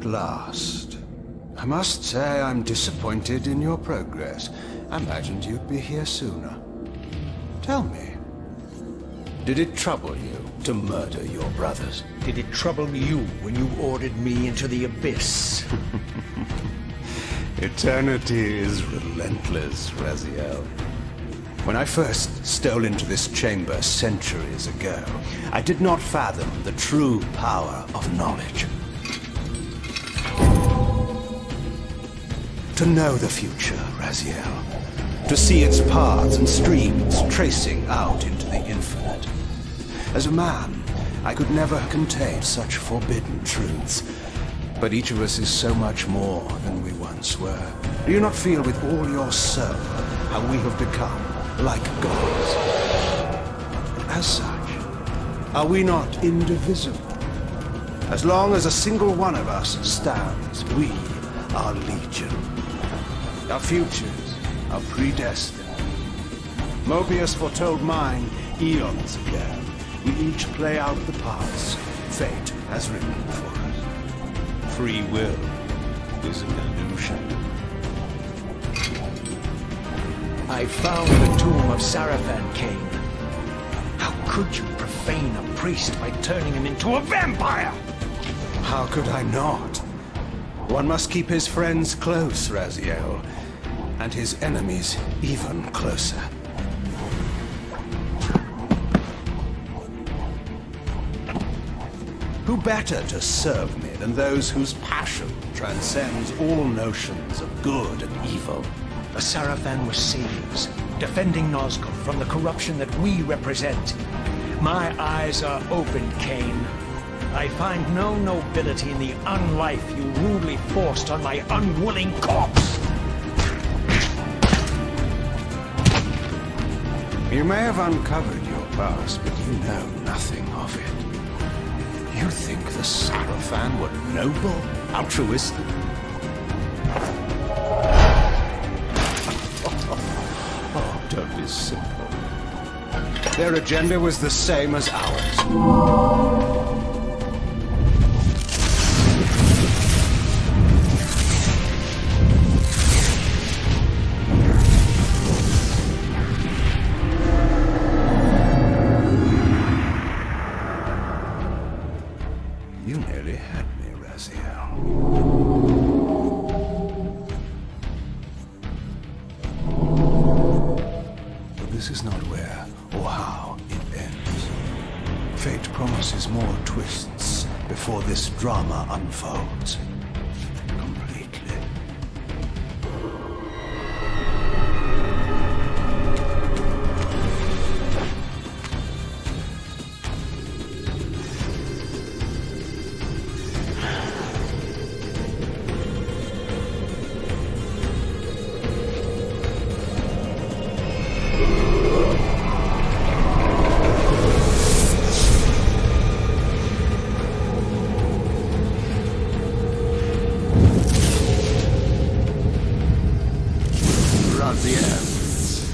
At last. I must say I'm disappointed in your progress. I imagined you'd be here sooner. Tell me, did it trouble you to murder your brothers? Did it trouble you when you ordered me into the abyss? Eternity is relentless, Raziel. When I first stole into this chamber centuries ago, I did not fathom the true power of knowledge. To know the future, Raziel. To see its paths and streams tracing out into the infinite. As a man, I could never contain such forbidden truths. But each of us is so much more than we once were. Do you not feel with all your soul how we have become like gods? As such, are we not indivisible? As long as a single one of us stands, we are legion. Our futures are predestined. Mobius foretold mine eons ago. We each play out the parts fate has written for us. Free will is an illusion. I found the tomb of Sarafan, Kain. How could you profane a priest by turning him into a vampire? How could I not? One must keep his friends close, Raziel, and his enemies even closer. Who better to serve me than those whose passion transcends all notions of good and evil? The Sarafan were saviors, defending Nazgûl from the corruption that we represent. My eyes are open, Kain. I find no nobility in the unlife you rudely forced on my unwilling corpse. You may have uncovered your past, but you know nothing of it. You think the Sarafan were noble, altruistic? Oh, don't be simple. Their agenda was the same as ours. You nearly had me, Raziel. But this is not where or how it ends. Fate promises more twists before this drama unfolds completely.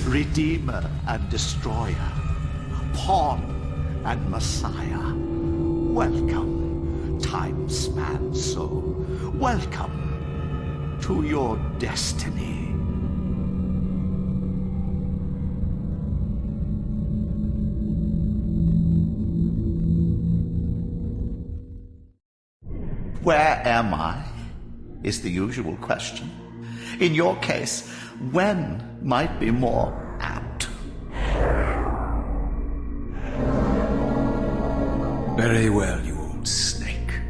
Redeemer and Destroyer, Pawn and Messiah. Welcome, time-span soul. Welcome to your destiny. Where am I? Is the usual question. In your case, when might be more apt. Very well, you old snake.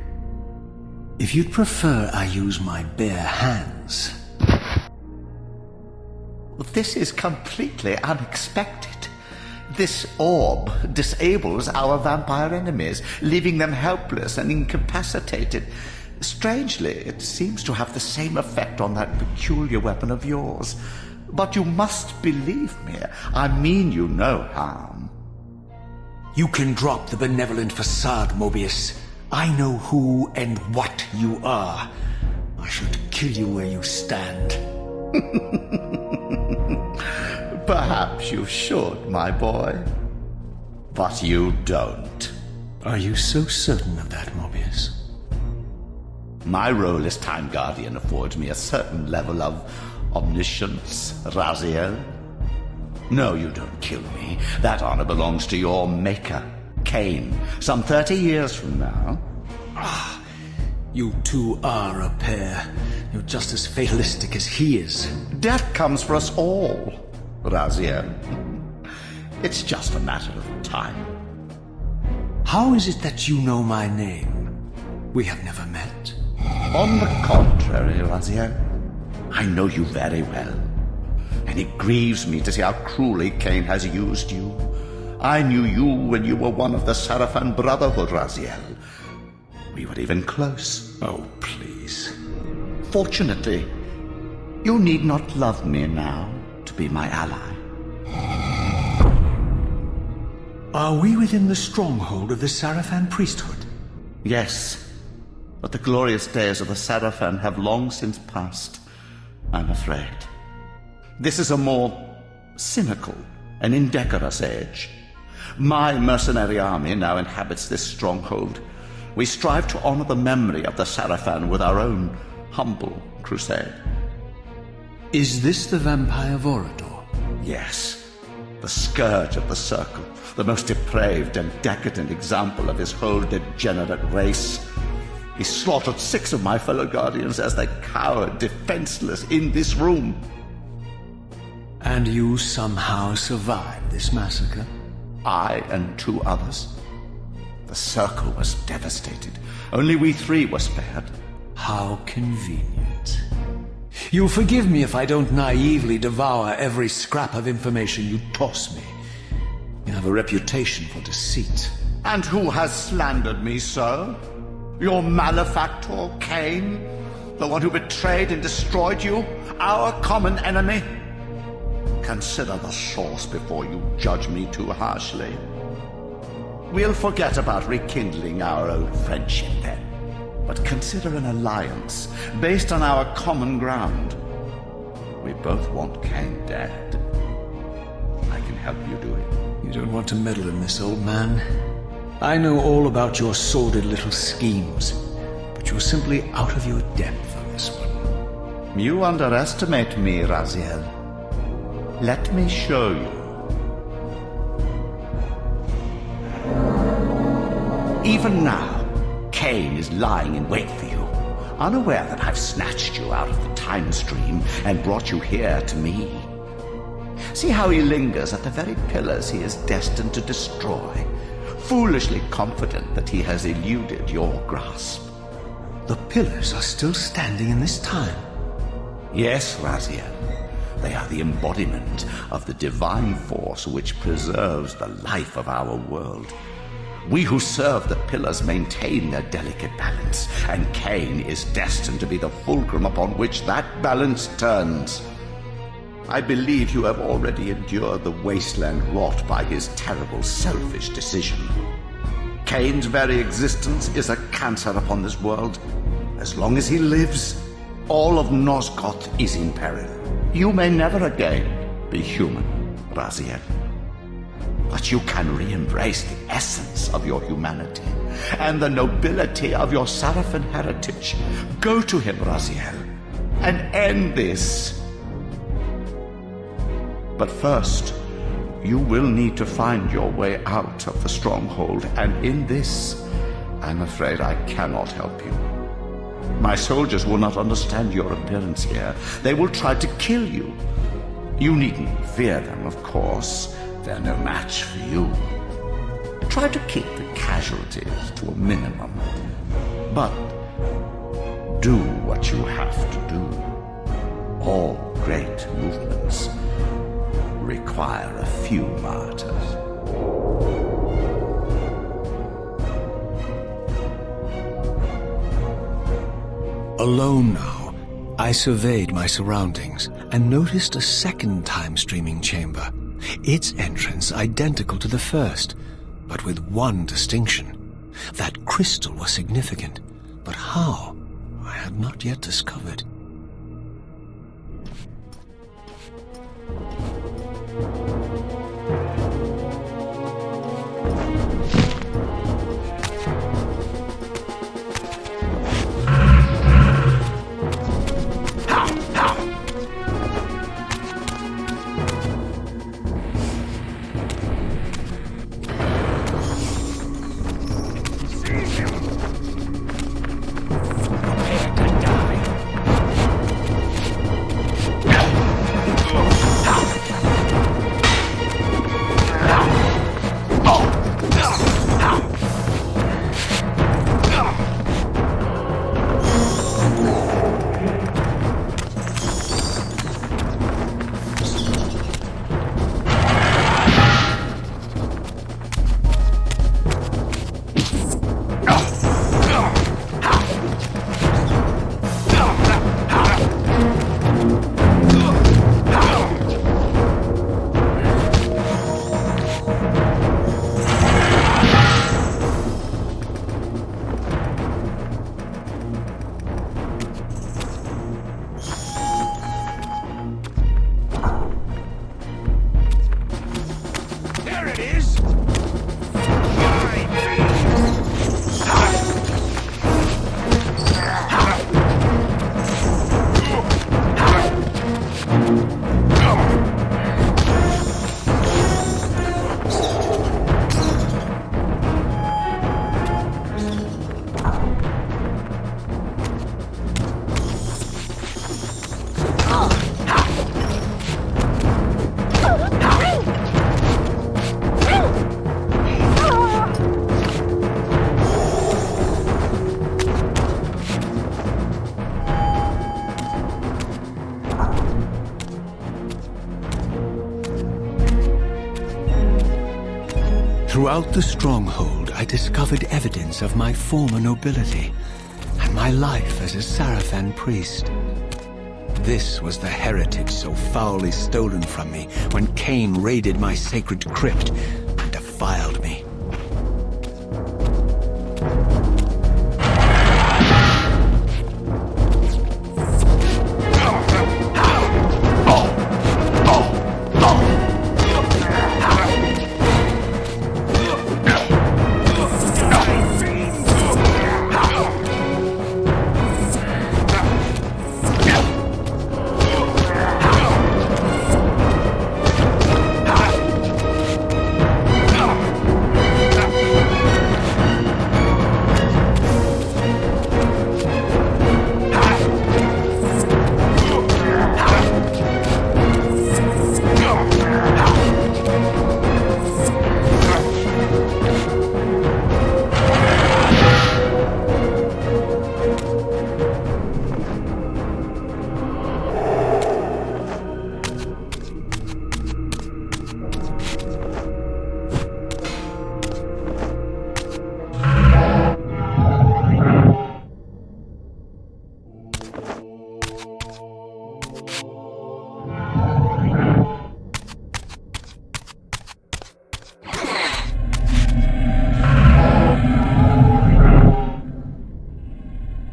If you'd prefer I use my bare hands... This is completely unexpected. This orb disables our vampire enemies, leaving them helpless and incapacitated. Strangely, it seems to have the same effect on that peculiar weapon of yours. But you must believe me. I mean you no harm. You can drop the benevolent facade, Mobius. I know who and what you are. I should kill you where you stand. Perhaps you should, my boy. But you don't. Are you so certain of that, Mobius? My role as Time Guardian affords me a certain level of omniscience, Raziel. No, you don't kill me. That honor belongs to your maker, Kain, some 30 years from now. You two are a pair. You're just as fatalistic as he is. Death comes for us all, Raziel. It's just a matter of time. How is it that you know my name? We have never met. On the contrary, Raziel, I know you very well. And it grieves me to see how cruelly Kain has used you. I knew you when you were one of the Sarafan Brotherhood, Raziel. We were even close. Oh, please. Fortunately, you need not love me now to be my ally. Are we within the stronghold of the Sarafan priesthood? Yes, but the glorious days of the Sarafan have long since passed, I'm afraid. This is a more cynical and indecorous age. My mercenary army now inhabits this stronghold. We strive to honor the memory of the Sarafan with our own humble crusade. Is this the vampire Vorador? Yes, the scourge of the Circle, the most depraved and decadent example of his whole degenerate race. He slaughtered 6 of my fellow Guardians as they cowered defenseless in this room. And you somehow survived this massacre? I and 2 others. The Circle was devastated. Only we 3 were spared. How convenient. You'll forgive me if I don't naively devour every scrap of information you toss me. You have a reputation for deceit. And who has slandered me so? Your malefactor, Kain? The one who betrayed and destroyed you? Our common enemy? Consider the source before you judge me too harshly. We'll forget about rekindling our old friendship then. But consider an alliance based on our common ground. We both want Kain dead. I can help you do it. You don't want to meddle in this, old man. I know all about your sordid little schemes, but you're simply out of your depth on this one. You underestimate me, Raziel. Let me show you. Even now, Kain is lying in wait for you, unaware that I've snatched you out of the time stream and brought you here to me. See how he lingers at the very pillars he is destined to destroy, foolishly confident that he has eluded your grasp. The pillars are still standing in this time. Yes, Raziel. They are the embodiment of the divine force which preserves the life of our world. We who serve the pillars maintain their delicate balance, and Kain is destined to be the fulcrum upon which that balance turns. I believe you have already endured the wasteland wrought by his terrible, selfish decision. Kain's very existence is a cancer upon this world. As long as he lives, all of Nosgoth is in peril. You may never again be human, Raziel. But you can re-embrace the essence of your humanity and the nobility of your Sarafan heritage. Go to him, Raziel, and end this. But first, you will need to find your way out of the stronghold, and in this, I'm afraid I cannot help you. My soldiers will not understand your appearance here. They will try to kill you. You needn't fear them, of course. They're no match for you. Try to keep the casualties to a minimum. But do what you have to do. All great movements require a few martyrs. Alone now, I surveyed my surroundings and noticed a second time-streaming chamber. Its entrance identical to the first, but with one distinction. That crystal was significant, but how, I had not yet discovered. Throughout the stronghold, I discovered evidence of my former nobility and my life as a Sarafan priest. This was the heritage so foully stolen from me when Kain raided my sacred crypt and defiled me.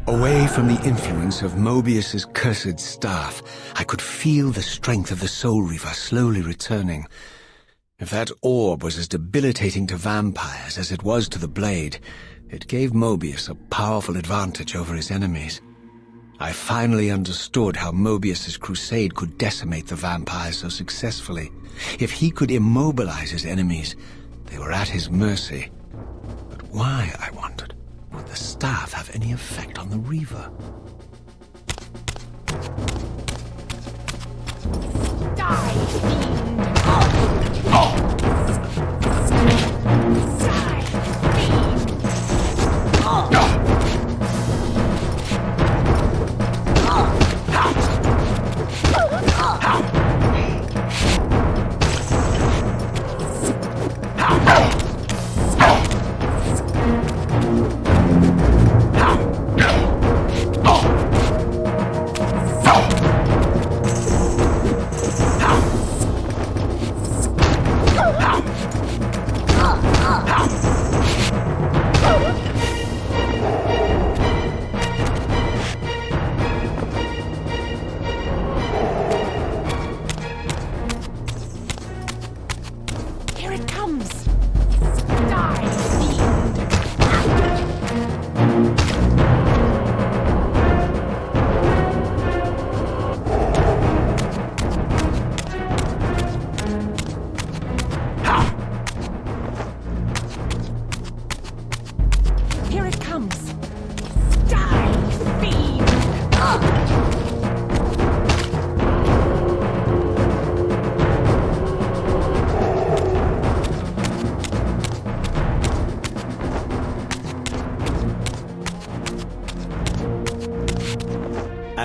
Away from the influence of Mobius's cursed staff, I could feel the strength of the Soul Reaver slowly returning. If that orb was as debilitating to vampires as it was to the blade, it gave Mobius a powerful advantage over his enemies. I finally understood how Mobius's crusade could decimate the vampires so successfully. If he could immobilize his enemies, they were at his mercy. But why, I wondered? Would the staff have any effect on the Reaver? Die, fiend! Die,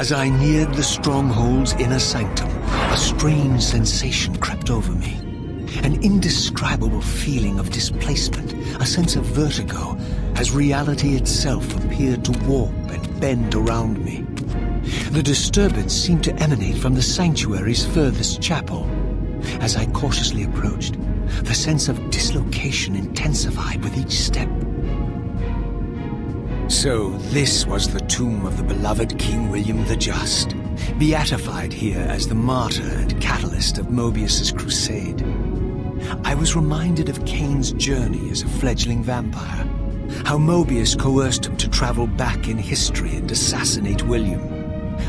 As I neared the stronghold's inner sanctum, a strange sensation crept over me. An indescribable feeling of displacement, a sense of vertigo, as reality itself appeared to warp and bend around me. The disturbance seemed to emanate from the sanctuary's furthest chapel. As I cautiously approached, the sense of dislocation intensified with each step. So this was the tomb of the beloved King William the Just, beatified here as the martyr and catalyst of Mobius's crusade. I was reminded of Kain's journey as a fledgling vampire, how Mobius coerced him to travel back in history and assassinate William,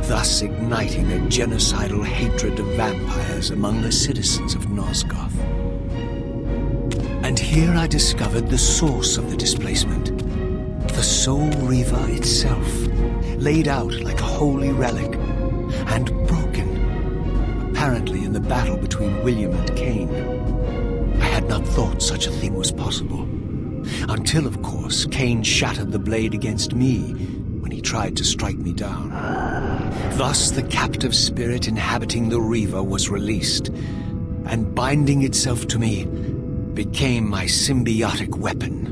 thus igniting a genocidal hatred of vampires among the citizens of Nosgoth. And here I discovered the source of the displacement. The Soul Reaver itself, laid out like a holy relic, and broken, apparently in the battle between William and Kain. I had not thought such a thing was possible, until, of course, Kain shattered the blade against me when he tried to strike me down. Thus the captive spirit inhabiting the Reaver was released, and binding itself to me, became my symbiotic weapon.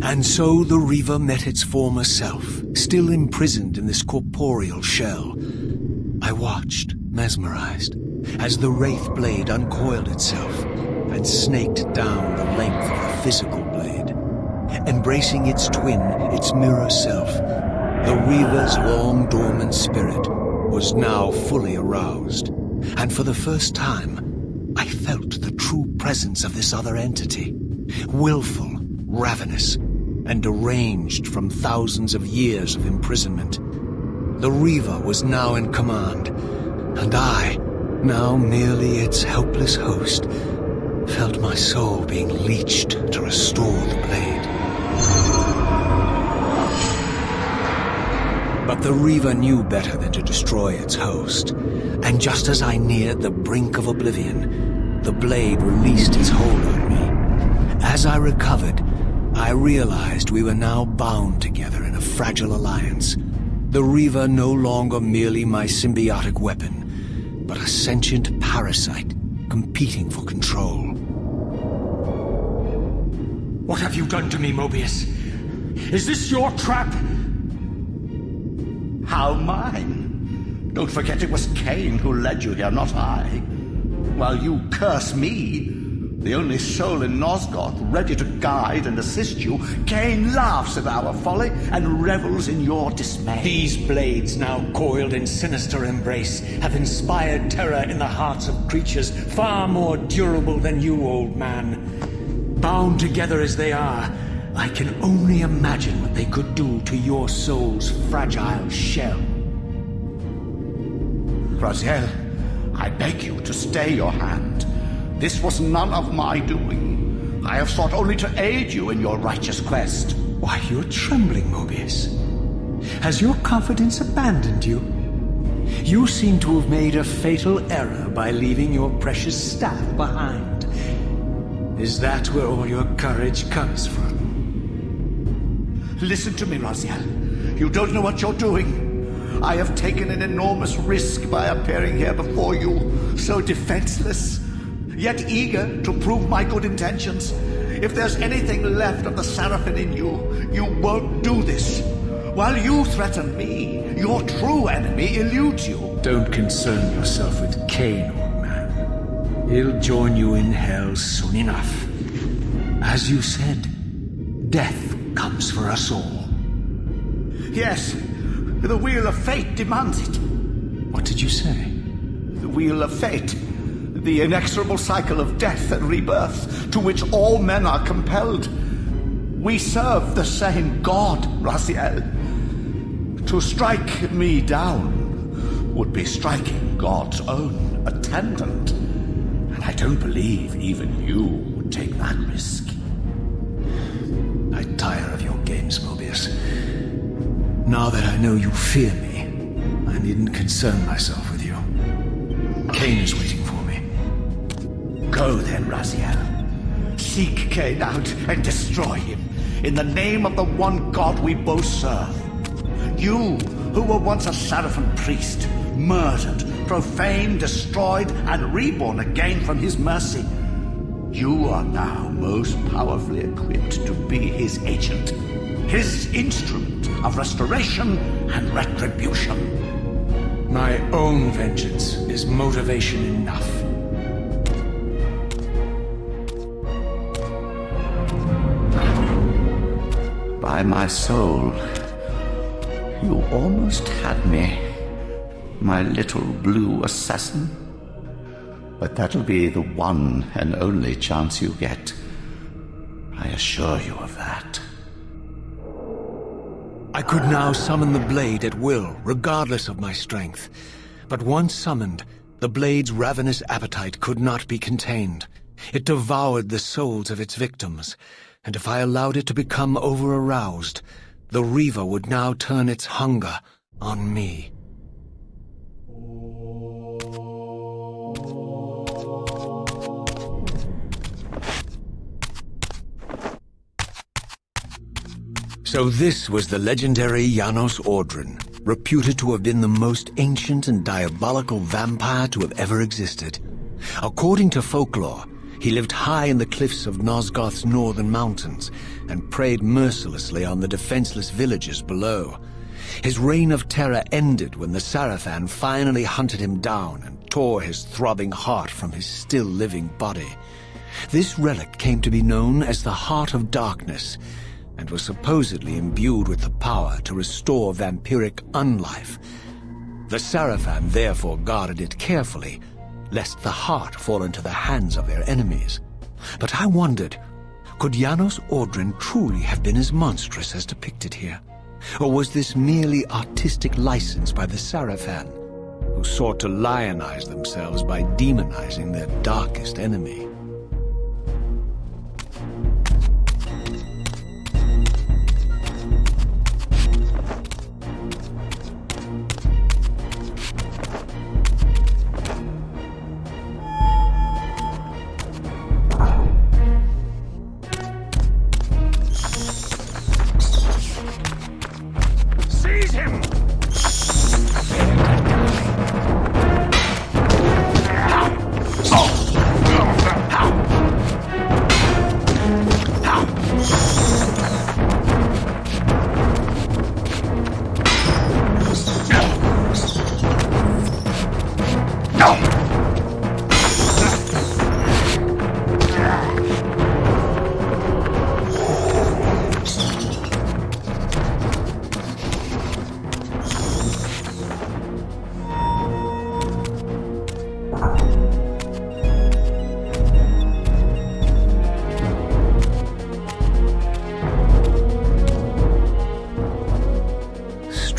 And so the Reaver met its former self, still imprisoned in this corporeal shell. I watched, mesmerized, as the Wraith blade uncoiled itself and snaked down the length of the physical blade. Embracing its twin, its mirror self, the Reaver's long-dormant spirit was now fully aroused, and for the first time, I felt the true presence of this other entity, willful, ravenous, and deranged from thousands of years of imprisonment. The Reaver was now in command, and I, now merely its helpless host, felt my soul being leeched to restore the blade. But the Reaver knew better than to destroy its host, and just as I neared the brink of oblivion, the blade released its hold on me. As I recovered, I realized we were now bound together in a fragile alliance. The Reaver no longer merely my symbiotic weapon, but a sentient parasite competing for control. What have you done to me, Mobius? Is this your trap? How mine? Don't forget it was Kain who led you here, not I. While you curse me, the only soul in Nosgoth ready to guide and assist you, Kain laughs at our folly and revels in your dismay. These blades, now coiled in sinister embrace, have inspired terror in the hearts of creatures far more durable than you, old man. Bound together as they are, I can only imagine what they could do to your soul's fragile shell. Raziel, I beg you to stay your hand. This was none of my doing. I have sought only to aid you in your righteous quest. Why, you're trembling, Mobius. Has your confidence abandoned you? You seem to have made a fatal error by leaving your precious staff behind. Is that where all your courage comes from? Listen to me, Raziel. You don't know what you're doing. I have taken an enormous risk by appearing here before you, so defenseless, yet eager to prove my good intentions. If there's anything left of the Seraphim in you, you won't do this. While you threaten me, your true enemy eludes you. Don't concern yourself with Kain, old man. He'll join you in hell soon enough. As you said, death comes for us all. Yes, the wheel of fate demands it. What did you say? The wheel of fate. The inexorable cycle of death and rebirth to which all men are compelled. We serve the same God, Raziel. To strike me down would be striking God's own attendant. And I don't believe even you would take that risk. I tire of your games, Mobius. Now that I know you fear me, I needn't concern myself with you. Kain is waiting for me. Go then, Raziel. Seek Kain out and destroy him in the name of the one God we both serve. You, who were once a Seraphim priest, murdered, profaned, destroyed, and reborn again from his mercy. You are now most powerfully equipped to be his agent, his instrument of restoration and retribution. My own vengeance is motivation enough. By my soul, you almost had me, my little blue assassin. But that'll be the one and only chance you get. I assure you of that. I could now summon the blade at will, regardless of my strength. But once summoned, the blade's ravenous appetite could not be contained. It devoured the souls of its victims, and if I allowed it to become over-aroused, the Reaver would now turn its hunger on me. So this was the legendary Janos Ordren, reputed to have been the most ancient and diabolical vampire to have ever existed. According to folklore, He lived high in the cliffs of Nosgoth's northern mountains and preyed mercilessly on the defenseless villages below. His reign of terror ended when the Sarafan finally hunted him down and tore his throbbing heart from his still-living body. This relic came to be known as the Heart of Darkness, and was supposedly imbued with the power to restore vampiric unlife. The Sarafan therefore guarded it carefully, lest the heart fall into the hands of their enemies. But I wondered, could Janos Ordren truly have been as monstrous as depicted here? Or was this merely artistic license by the Sarafan, who sought to lionize themselves by demonizing their darkest enemy?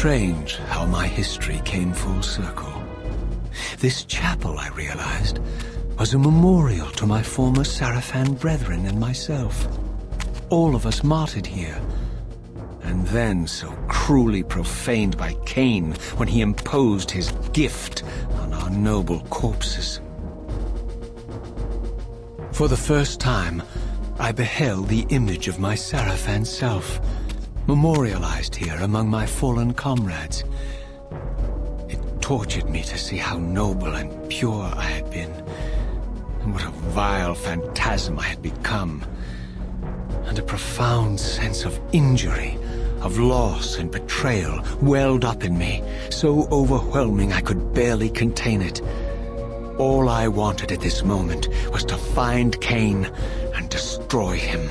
Strange how my history came full circle. This chapel, I realized, was a memorial to my former Sarafan brethren and myself. All of us martyred here, and then so cruelly profaned by Kain when he imposed his gift on our noble corpses. For the first time, I beheld the image of my Sarafan self, memorialized here among my fallen comrades. It tortured me to see how noble and pure I had been, and what a vile phantasm I had become, and a profound sense of injury, of loss and betrayal welled up in me, so overwhelming I could barely contain it. All I wanted at this moment was to find Kain and destroy him.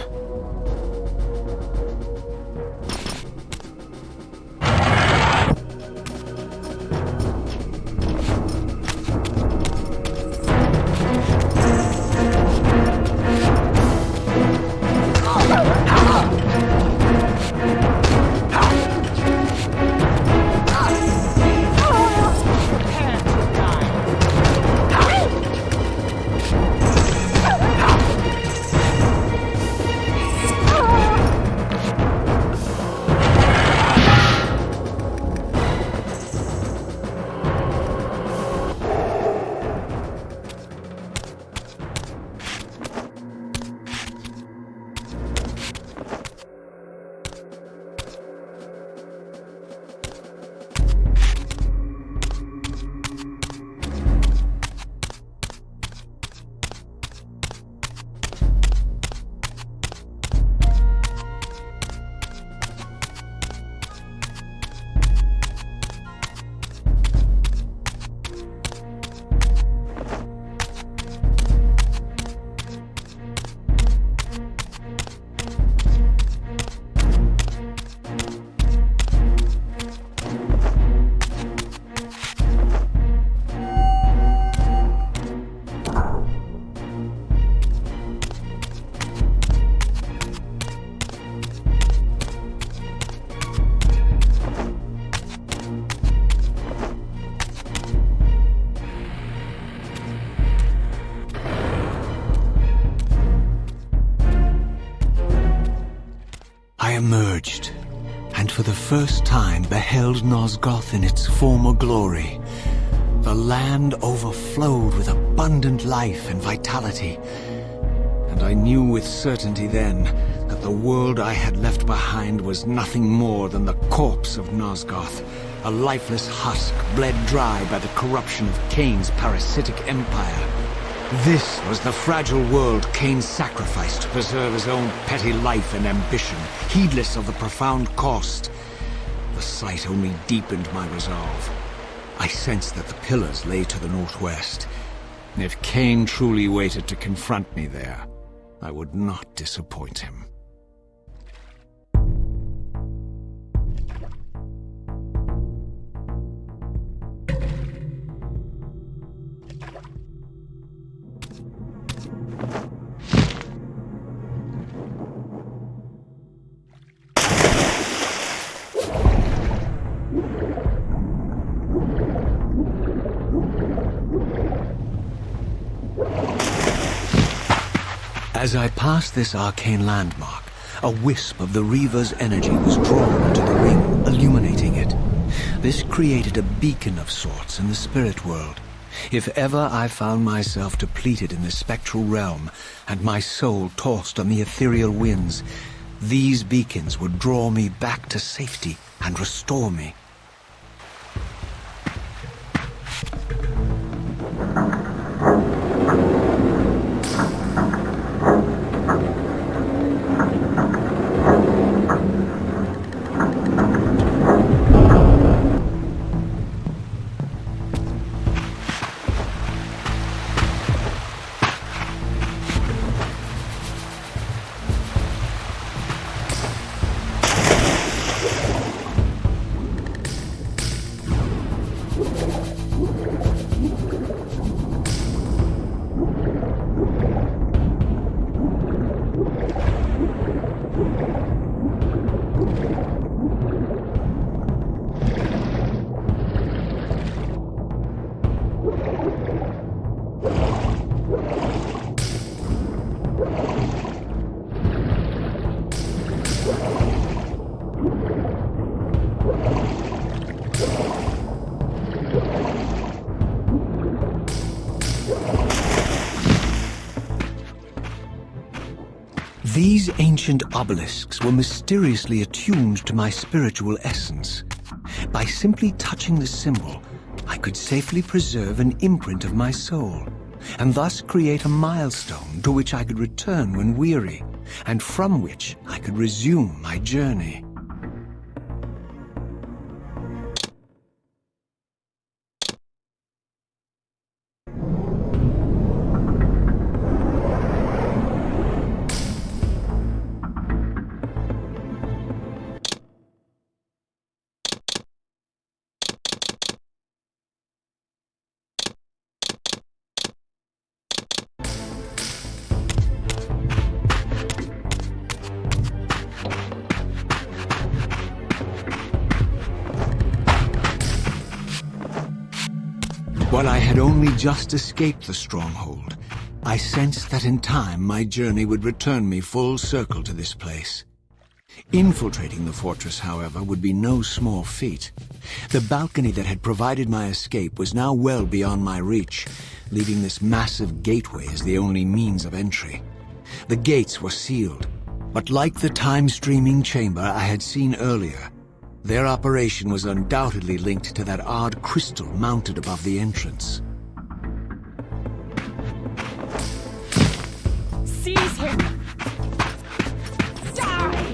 I emerged, and for the first time beheld Nosgoth in its former glory. The land overflowed with abundant life and vitality, and I knew with certainty then that the world I had left behind was nothing more than the corpse of Nosgoth, a lifeless husk bled dry by the corruption of Kain's parasitic empire. This was the fragile world Kain sacrificed to preserve his own petty life and ambition, heedless of the profound cost. The sight only deepened my resolve. I sensed that the pillars lay to the northwest. If Kain truly waited to confront me there, I would not disappoint him. As I passed this arcane landmark, a wisp of the Reaver's energy was drawn into the ring, illuminating it. This created a beacon of sorts in the spirit world. If ever I found myself depleted in the spectral realm, and my soul tossed on the ethereal winds, these beacons would draw me back to safety and restore me. These ancient obelisks were mysteriously attuned to my spiritual essence. By simply touching the symbol, I could safely preserve an imprint of my soul, and thus create a milestone to which I could return when weary, and from which I could resume my journey. While I had only just escaped the stronghold, I sensed that in time my journey would return me full circle to this place. Infiltrating the fortress, however, would be no small feat. The balcony that had provided my escape was now well beyond my reach, leaving this massive gateway as the only means of entry. The gates were sealed, but like the time-streaming chamber I had seen earlier, their operation was undoubtedly linked to that odd crystal mounted above the entrance. Seize him! Die,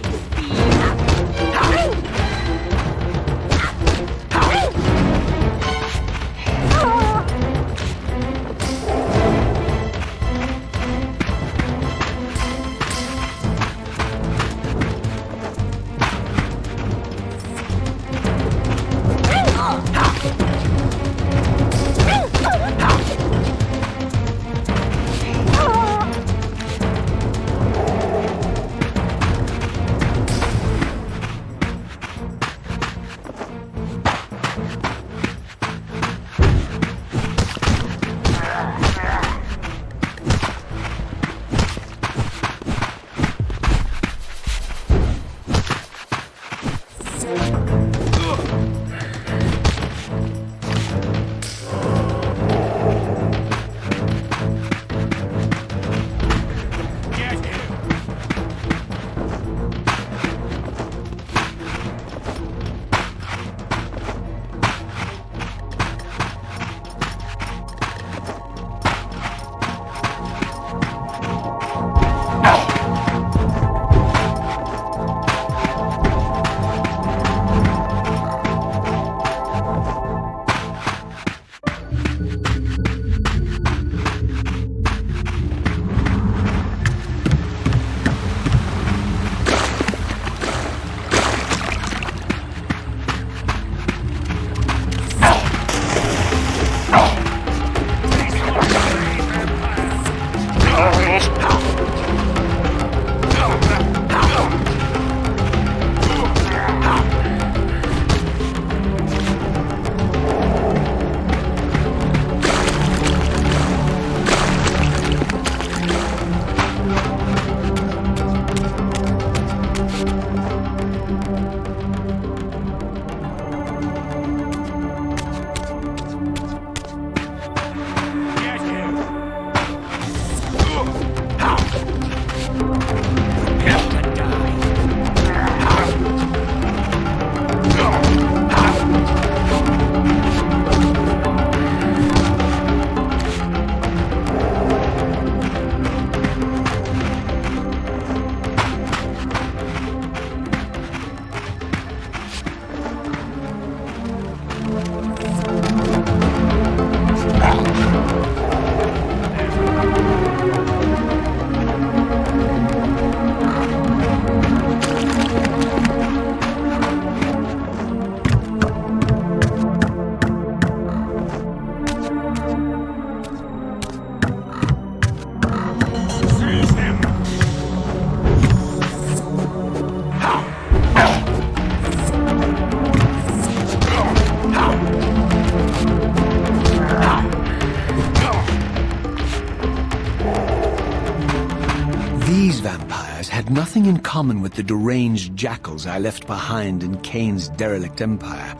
had nothing in common with the deranged jackals I left behind in Kain's derelict empire,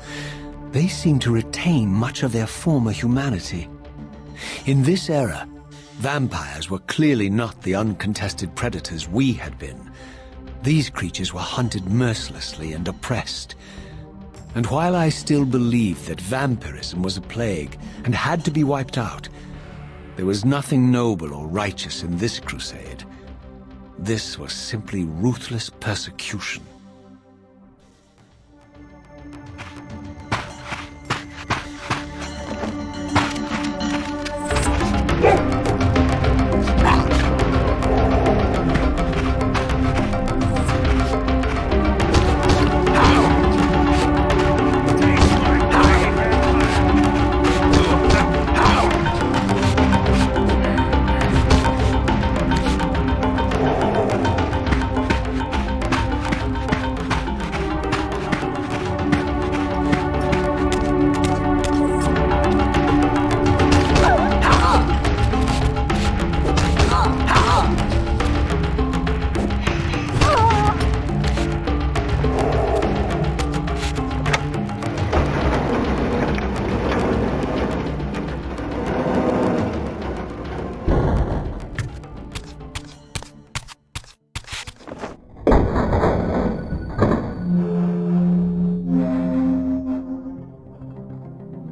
they seemed to retain much of their former humanity. In this era, vampires were clearly not the uncontested predators we had been. These creatures were hunted mercilessly and oppressed. And while I still believed that vampirism was a plague and had to be wiped out, there was nothing noble or righteous in this crusade. This was simply ruthless persecution.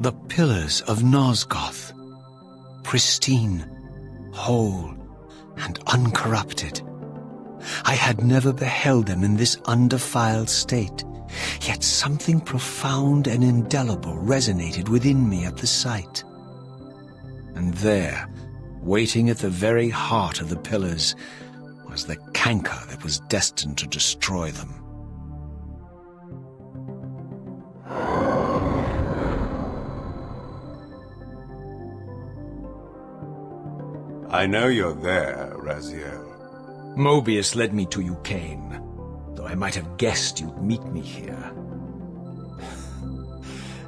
The pillars of Nosgoth, pristine, whole, and uncorrupted. I had never beheld them in this undefiled state, yet something profound and indelible resonated within me at the sight. And there, waiting at the very heart of the pillars, was the canker that was destined to destroy them. I know you're there, Raziel. Mobius led me to you, Kain, though I might have guessed you'd meet me here.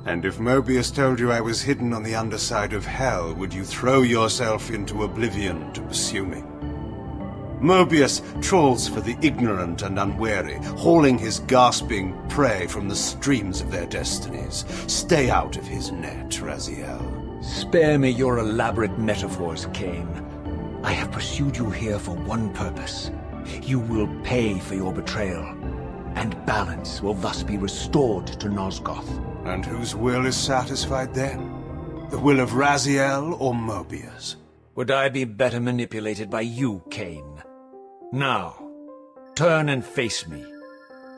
And if Mobius told you I was hidden on the underside of hell, would you throw yourself into oblivion to pursue me? Mobius trawls for the ignorant and unwary, hauling his gasping prey from the streams of their destinies. Stay out of his net, Raziel. Spare me your elaborate metaphors, Kain. I have pursued you here for one purpose. You will pay for your betrayal, and balance will thus be restored to Nosgoth. And whose will is satisfied then? The will of Raziel or Mobius? Would I be better manipulated by you, Kain? Now, turn and face me.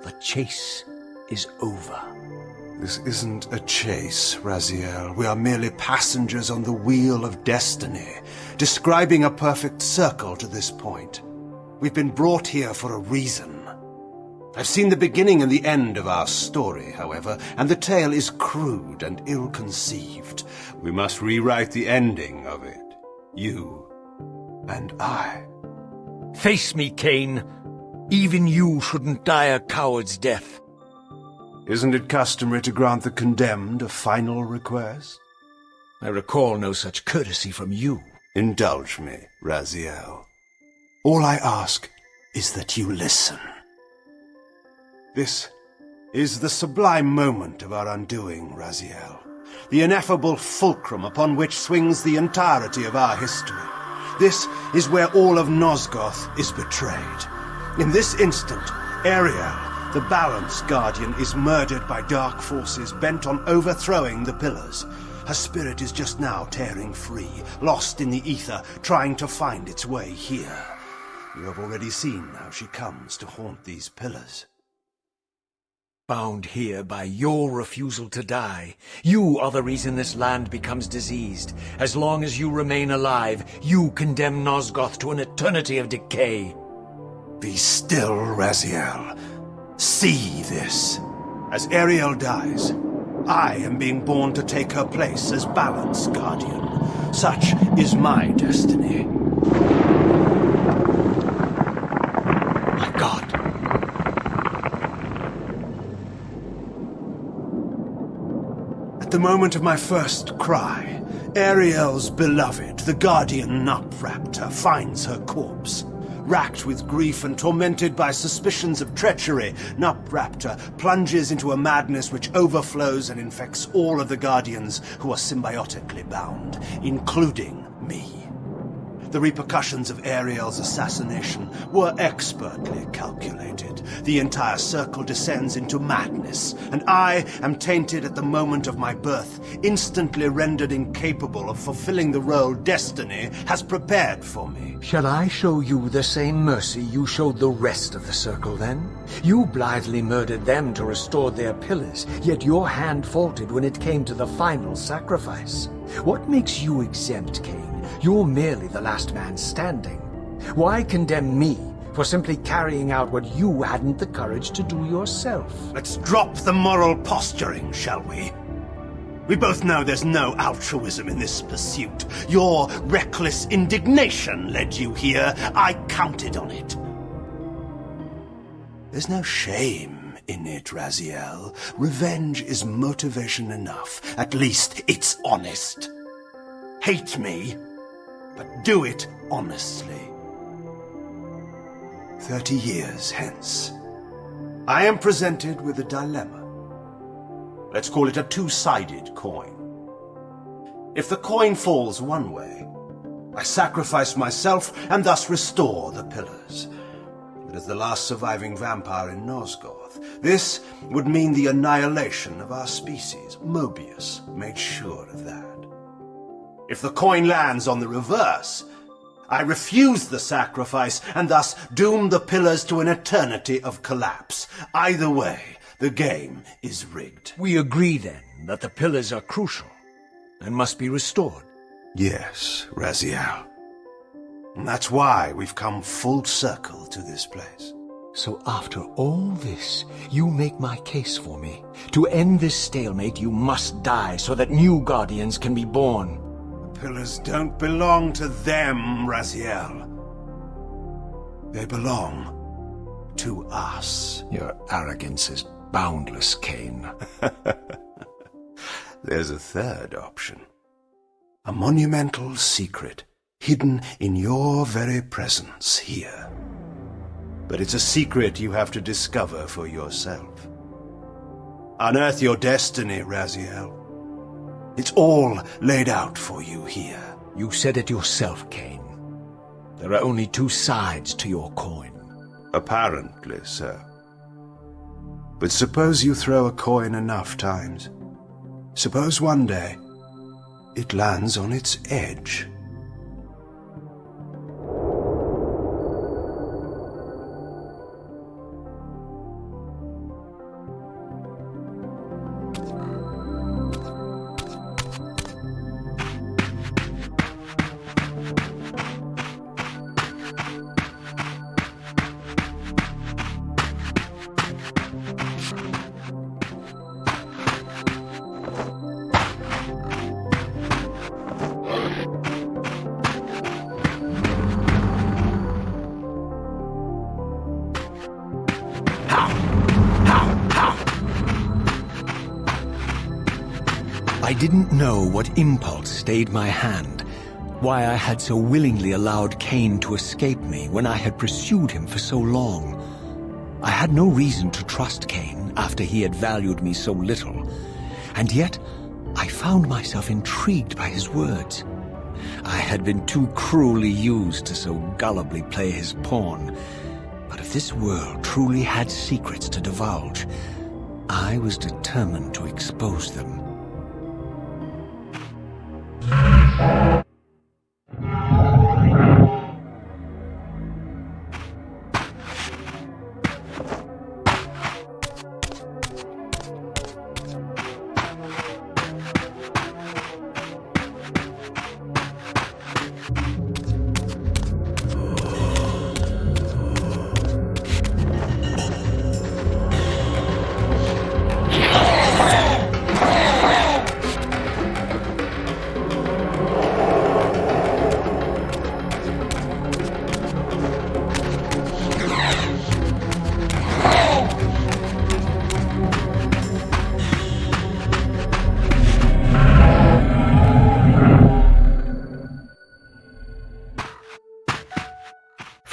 The chase is over. This isn't a chase, Raziel. We are merely passengers on the wheel of destiny, describing a perfect circle to this point. We've been brought here for a reason. I've seen the beginning and the end of our story, however, and the tale is crude and ill-conceived. We must rewrite the ending of it. You and I. Face me, Kain. Even you shouldn't die a coward's death. Isn't it customary to grant the condemned a final request? I recall no such courtesy from you. Indulge me, Raziel. All I ask is that you listen. This is the sublime moment of our undoing, Raziel. The ineffable fulcrum upon which swings the entirety of our history. This is where all of Nosgoth is betrayed. In this instant, Ariel, the Balance Guardian, is murdered by dark forces bent on overthrowing the pillars. Her spirit is just now tearing free, lost in the ether, trying to find its way here. You have already seen how she comes to haunt these pillars. Bound here by your refusal to die. You are the reason this land becomes diseased. As long as you remain alive, you condemn Nosgoth to an eternity of decay. Be still, Raziel. See this. As Ariel dies, I am being born to take her place as Balance Guardian. Such is my destiny. My God. At the moment of my first cry, Ariel's beloved, the Guardian Nut Raptor, finds her corpse. Racked with grief and tormented by suspicions of treachery, Nupraptor plunges into a madness which overflows and infects all of the Guardians who are symbiotically bound, including me. The repercussions of Ariel's assassination were expertly calculated. The entire circle descends into madness, and I am tainted at the moment of my birth, instantly rendered incapable of fulfilling the role destiny has prepared for me. Shall I show you the same mercy you showed the rest of the circle, then? You blithely murdered them to restore their pillars, yet your hand faltered when it came to the final sacrifice. What makes you exempt, Kain? You're merely the last man standing. Why condemn me for simply carrying out what you hadn't the courage to do yourself? Let's drop the moral posturing, shall we? We both know there's no altruism in this pursuit. Your reckless indignation led you here. I counted on it. There's no shame in it, Raziel. Revenge is motivation enough. At least it's honest. Hate me, but do it honestly. 30 years hence, I am presented with a dilemma. Let's call it a two-sided coin. If the coin falls one way, I sacrifice myself and thus restore the pillars. But as the last surviving vampire in Nosgoth, this would mean the annihilation of our species. Mobius made sure of that. If the coin lands on the reverse, I refuse the sacrifice and thus doom the pillars to an eternity of collapse. Either way, the game is rigged. We agree, then, that the pillars are crucial and must be restored. Yes, Raziel. And that's why we've come full circle to this place. So after all this, you make my case for me. To end this stalemate, you must die so that new Guardians can be born. The pillars don't belong to them, Raziel. They belong to us. Your arrogance is boundless, Kain. There's a third option. A monumental secret, hidden in your very presence here. But it's a secret you have to discover for yourself. Unearth your destiny, Raziel. It's all laid out for you here. You said it yourself, Kain. There are only two sides to your coin. Apparently, sir. But suppose you throw a coin enough times. Suppose one day it lands on its edge. I didn't know what impulse stayed my hand, why I had so willingly allowed Kain to escape me when I had pursued him for so long. I had no reason to trust Kain after he had valued me so little, and yet I found myself intrigued by his words. I had been too cruelly used to so gullibly play his pawn, but if this world truly had secrets to divulge, I was determined to expose them.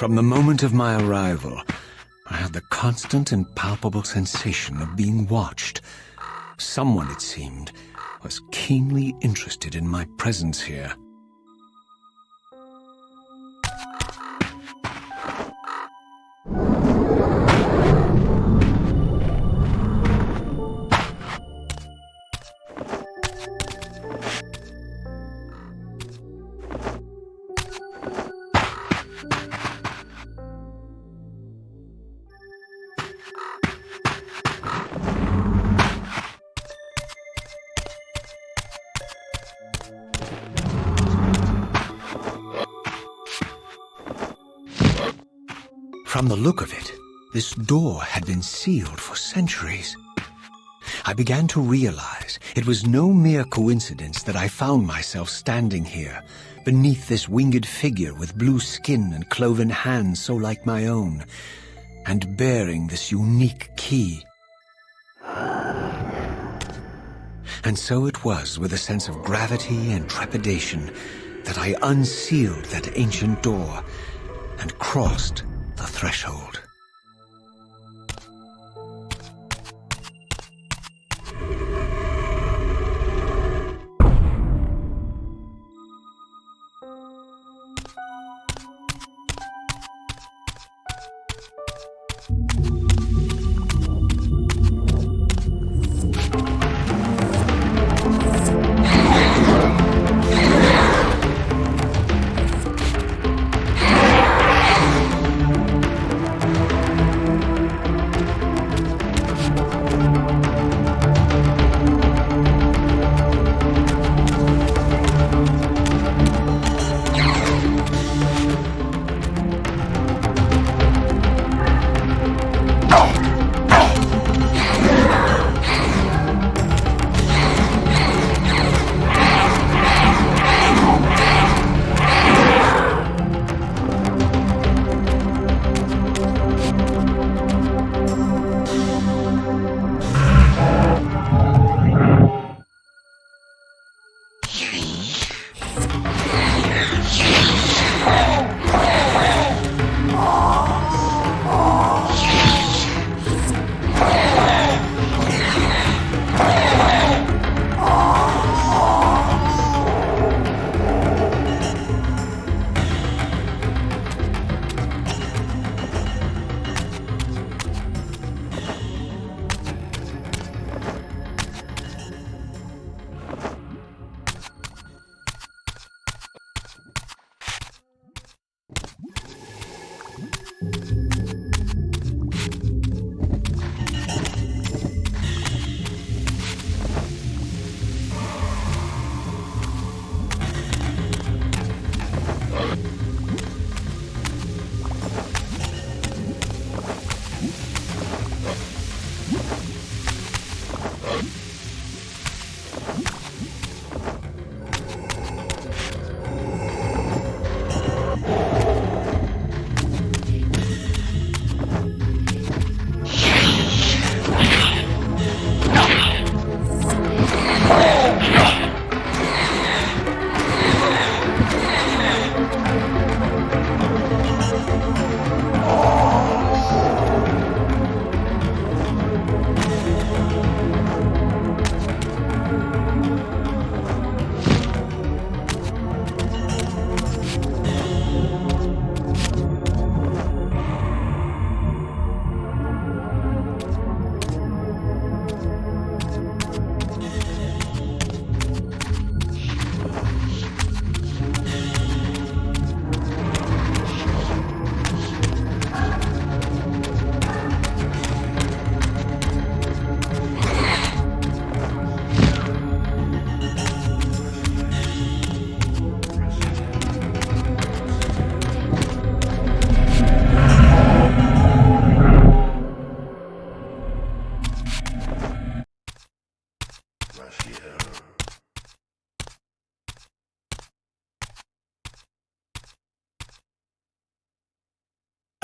From the moment of my arrival, I had the constant and palpable sensation of being watched. Someone, it seemed, was keenly interested in my presence here. From the look of it, this door had been sealed for centuries. I began to realize it was no mere coincidence that I found myself standing here, beneath this winged figure with blue skin and cloven hands so like my own, and bearing this unique key. And so it was with a sense of gravity and trepidation that I unsealed that ancient door and crossed the threshold.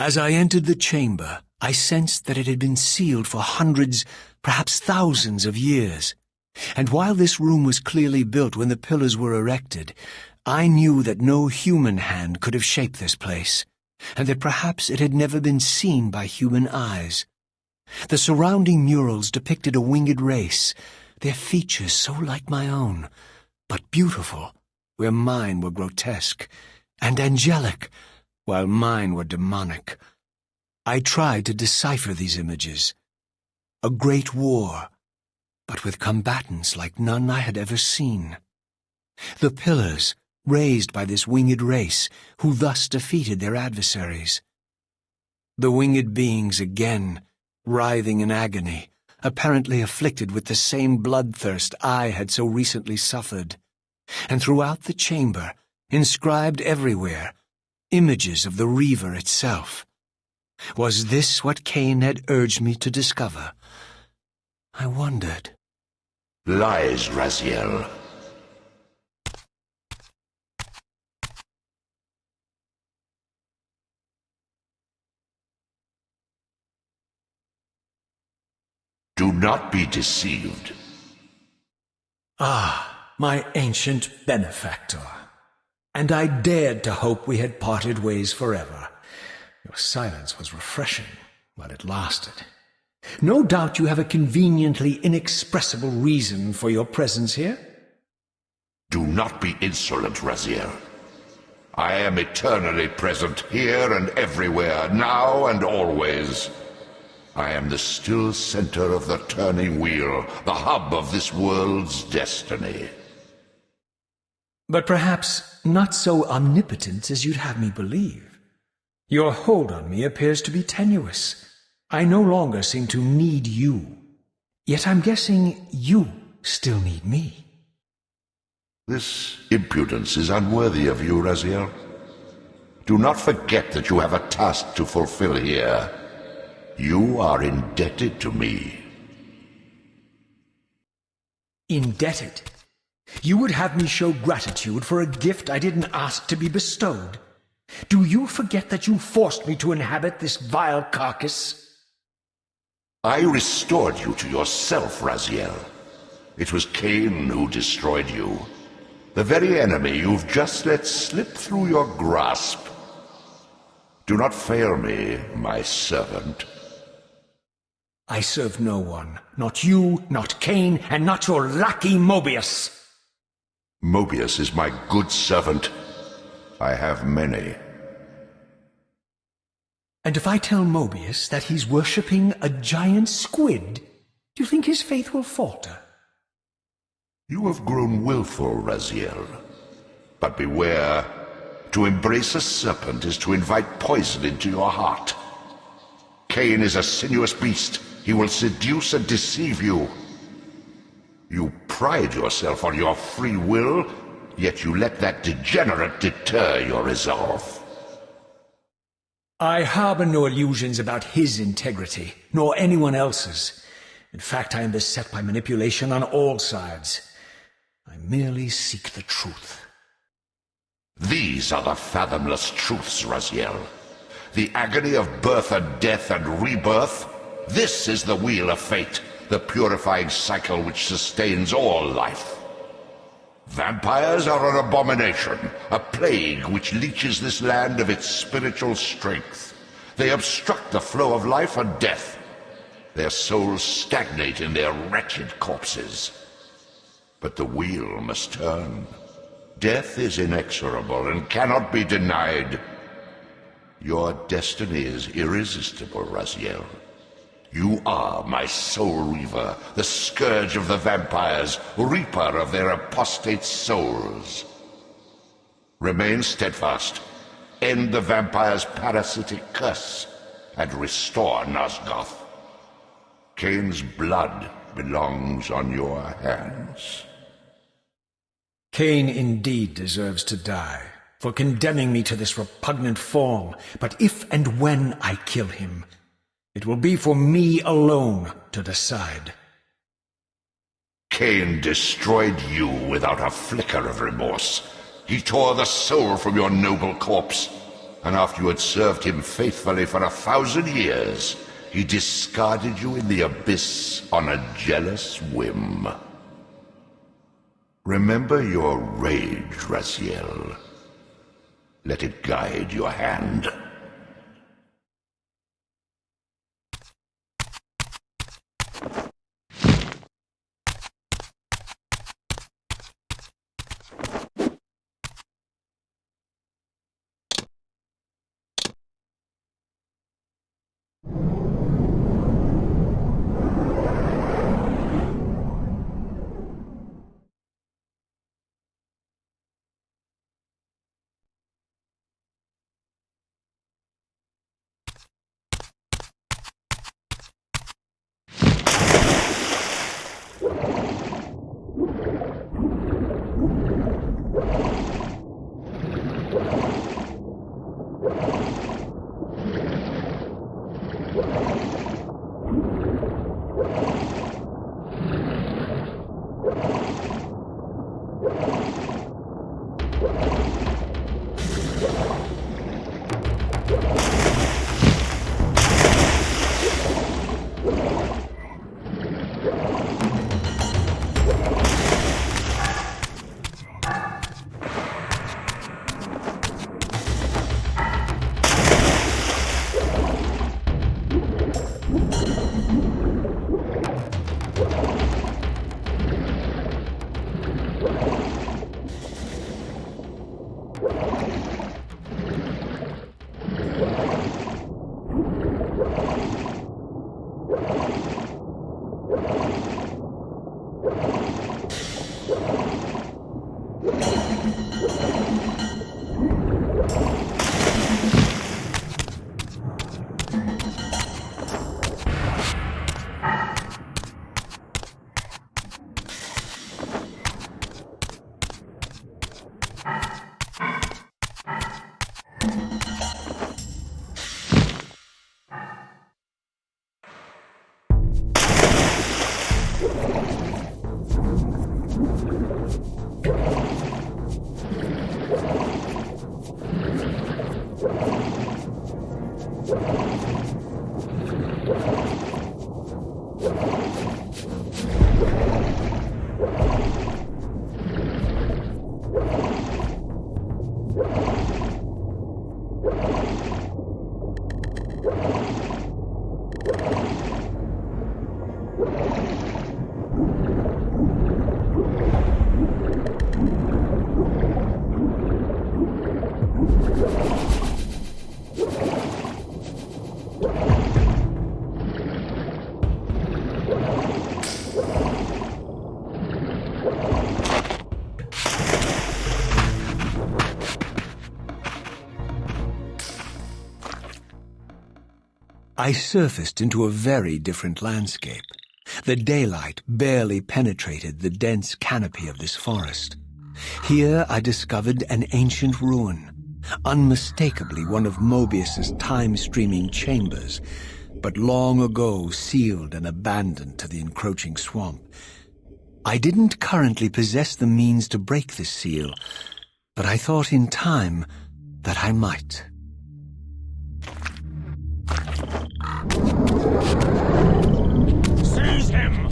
As I entered the chamber, I sensed that it had been sealed for hundreds, perhaps thousands of years. And while this room was clearly built when the pillars were erected, I knew that no human hand could have shaped this place. and that perhaps it had never been seen by human eyes. The surrounding murals depicted a winged race, their features so like my own, but beautiful, where mine were grotesque, and angelic, while mine were demonic. I tried to decipher these images. A great war, but with combatants like none I had ever seen. The pillars, raised by this winged race, who thus defeated their adversaries. The winged beings again, writhing in agony, apparently afflicted with the same bloodthirst I had so recently suffered. And throughout the chamber, inscribed everywhere, images of the Reaver itself. Was this what Kain had urged me to discover? I wondered. Lies, Raziel. Do not be deceived. Ah, my ancient benefactor. And I dared to hope we had parted ways forever. Your silence was refreshing while it lasted. No doubt you have a conveniently inexpressible reason for your presence here? Do not be insolent, Raziel. I am eternally present here and everywhere, now and always. I am the still center of the turning wheel, the hub of this world's destiny. But perhaps not so omnipotent as you'd have me believe. Your hold on me appears to be tenuous. I no longer seem to need you. Yet I'm guessing you still need me. This impudence is unworthy of you, Raziel. Do not forget that you have a task to fulfill here. You are indebted to me. Indebted? You would have me show gratitude for a gift I didn't ask to be bestowed. Do you forget that you forced me to inhabit this vile carcass? I restored you to yourself, Raziel. It was Kain who destroyed you. The very enemy you've just let slip through your grasp. Do not fail me, my servant. I serve no one. Not you, not Kain, and not your lackey Mobius. Mobius is my good servant. I have many. And if I tell Mobius that he's worshipping a giant squid, do you think his faith will falter? You have grown willful, Raziel. But beware. To embrace a serpent is to invite poison into your heart. Kain is a sinuous beast. He will seduce and deceive you. You pride yourself on your free will, yet you let that degenerate deter your resolve. I harbor no illusions about his integrity, nor anyone else's. In fact, I am beset by manipulation on all sides. I merely seek the truth. These are the fathomless truths, Raziel. The agony of birth and death and rebirth. This is the wheel of fate, the purifying cycle which sustains all life. Vampires are an abomination, a plague which leeches this land of its spiritual strength. They obstruct the flow of life and death. Their souls stagnate in their wretched corpses. But the wheel must turn. Death is inexorable and cannot be denied. Your destiny is irresistible, Raziel. You are my soul reaver, the scourge of the vampires, reaper of their apostate souls. Remain steadfast, end the vampire's parasitic curse, and restore Nosgoth. Kain's blood belongs on your hands. Kain indeed deserves to die for condemning me to this repugnant form, but if and when I kill him, it will be for me alone to decide. Kain destroyed you without a flicker of remorse. He tore the soul from your noble corpse, and after you had served him faithfully for 1,000 years, he discarded you in the abyss on a jealous whim. Remember your rage, Raziel. Let it guide your hand. I surfaced into a very different landscape. The daylight barely penetrated the dense canopy of this forest. Here I discovered an ancient ruin, unmistakably one of Mobius's time-streaming chambers, but long ago sealed and abandoned to the encroaching swamp. I didn't currently possess the means to break this seal, but I thought in time that I might. Seize him!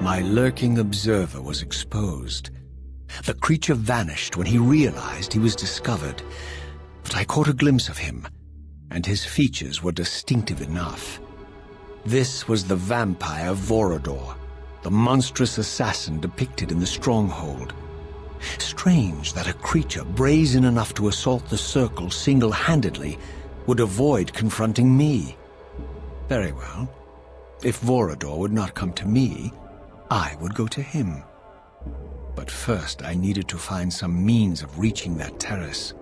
My lurking observer was exposed. The creature vanished when he realized he was discovered, but I caught a glimpse of him, and his features were distinctive enough. This was the vampire Vorador, the monstrous assassin depicted in the stronghold. Strange that a creature brazen enough to assault the circle single-handedly would avoid confronting me. Very well. If Vorador would not come to me, I would go to him. But first I needed to find some means of reaching that terrace.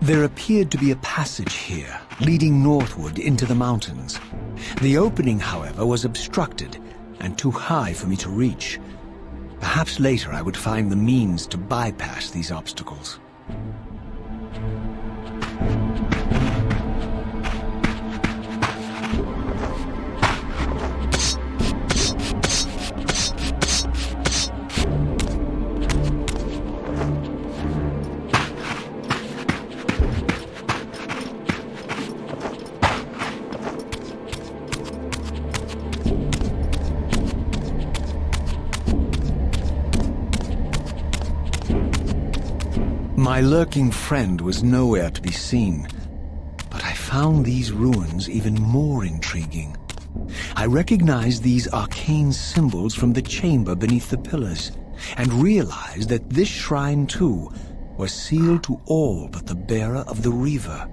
There appeared to be a passage here, leading northward into the mountains. The opening, however, was obstructed and too high for me to reach. Perhaps later I would find the means to bypass these obstacles. My lurking friend was nowhere to be seen, but I found these ruins even more intriguing. I recognized these arcane symbols from the chamber beneath the pillars, and realized that this shrine, too, was sealed to all but the bearer of the Reaver.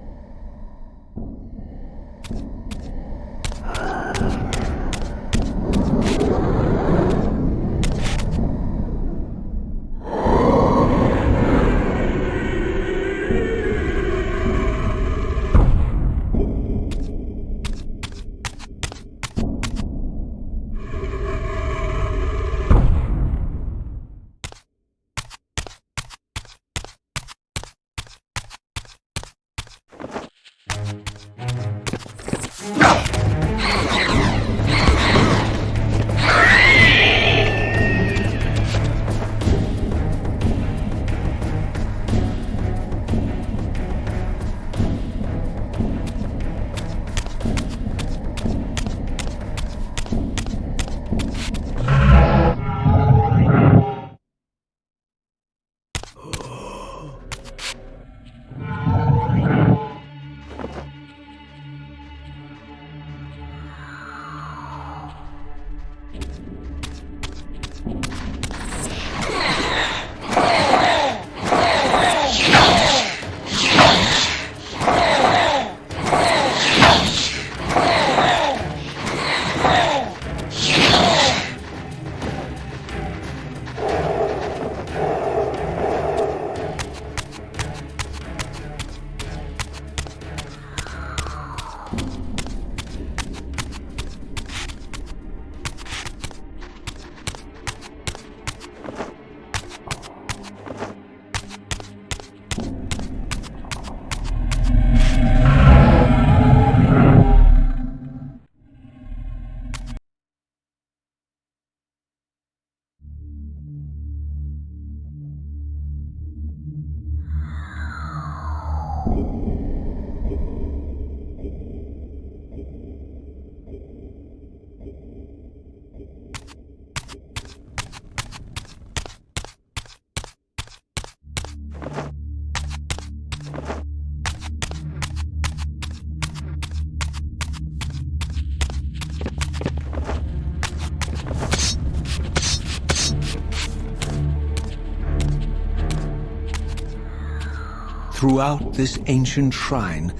Throughout this ancient shrine,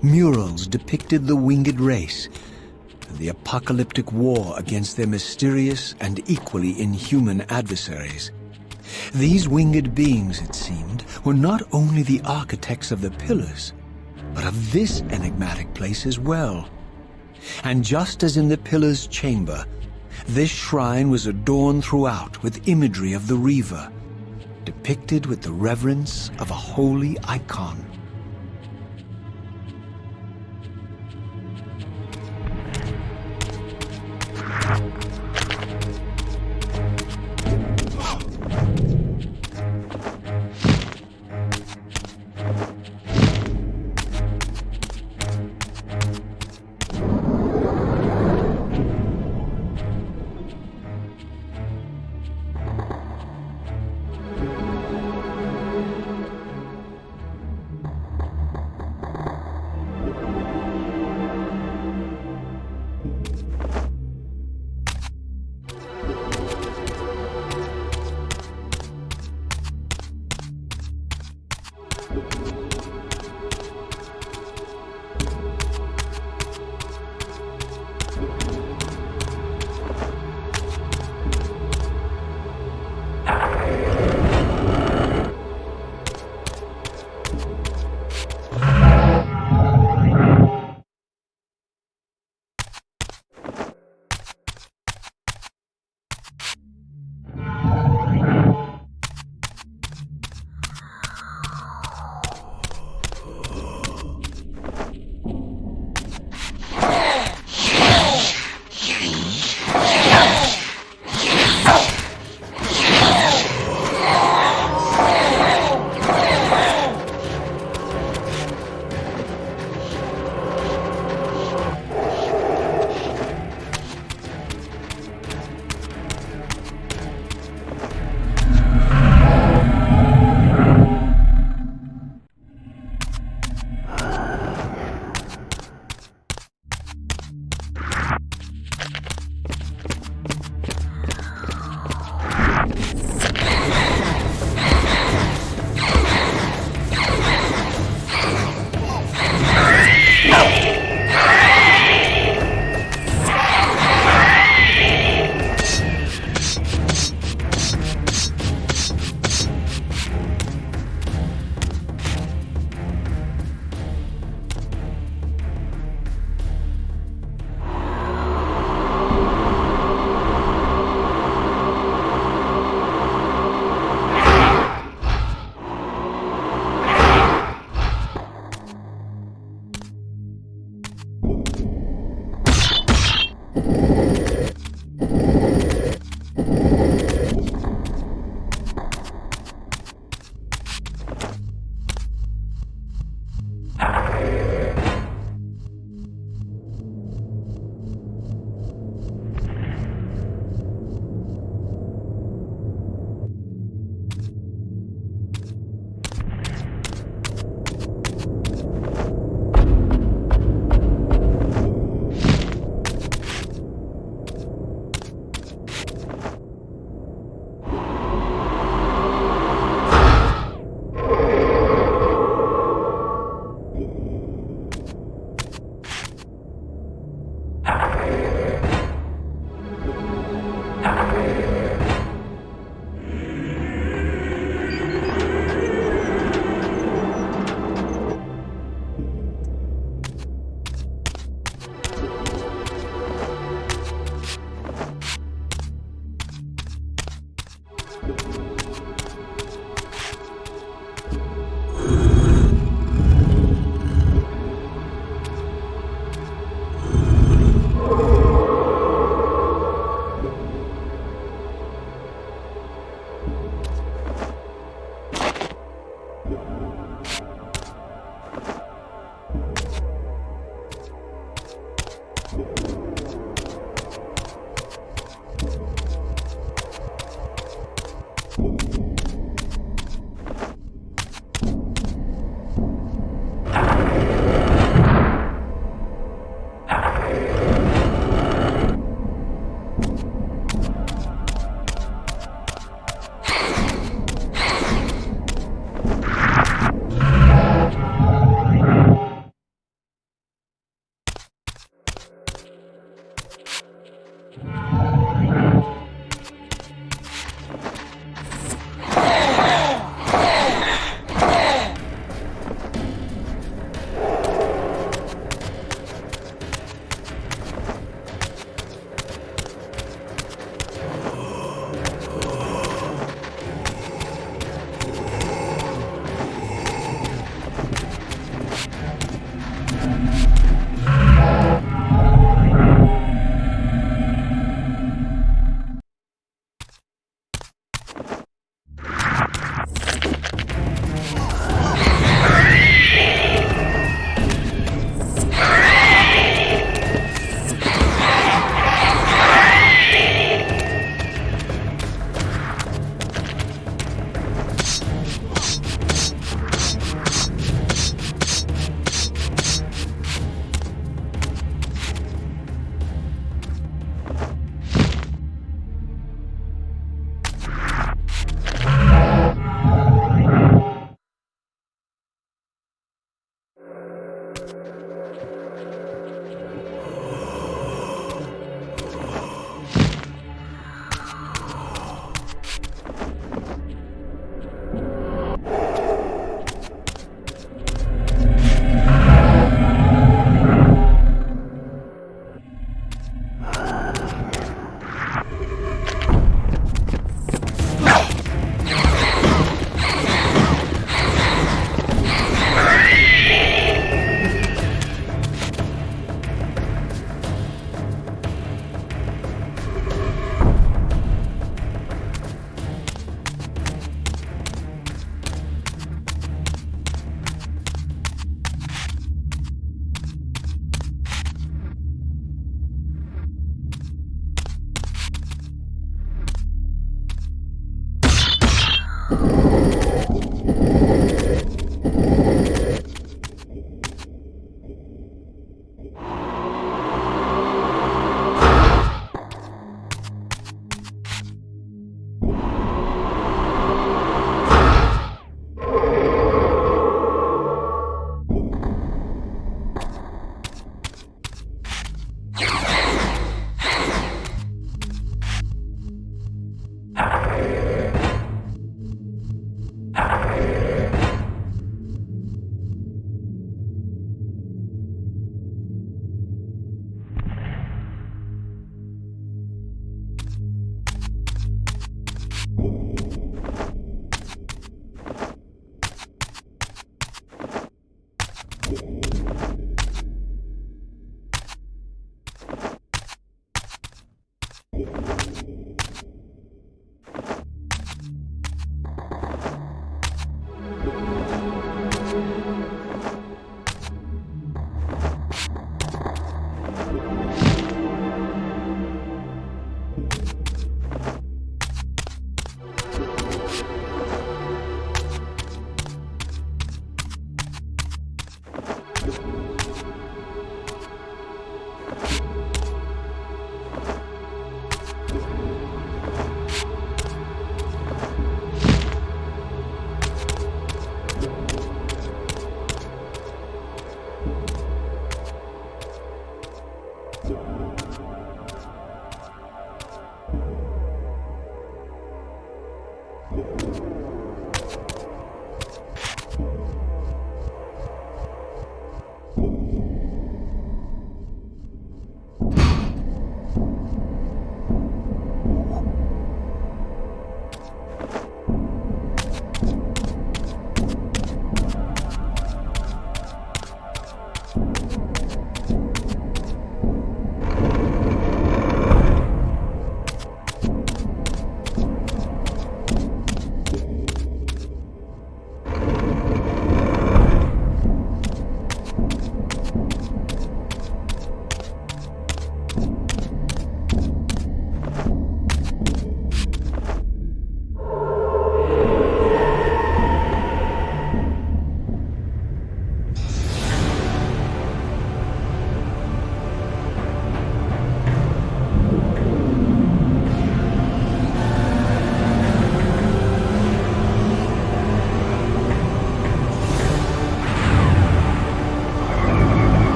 murals depicted the winged race and the apocalyptic war against their mysterious and equally inhuman adversaries. These winged beings, it seemed, were not only the architects of the pillars, but of this enigmatic place as well. And just as in the pillars' chamber, this shrine was adorned throughout with imagery of the Reaver, depicted with the reverence of a holy icon.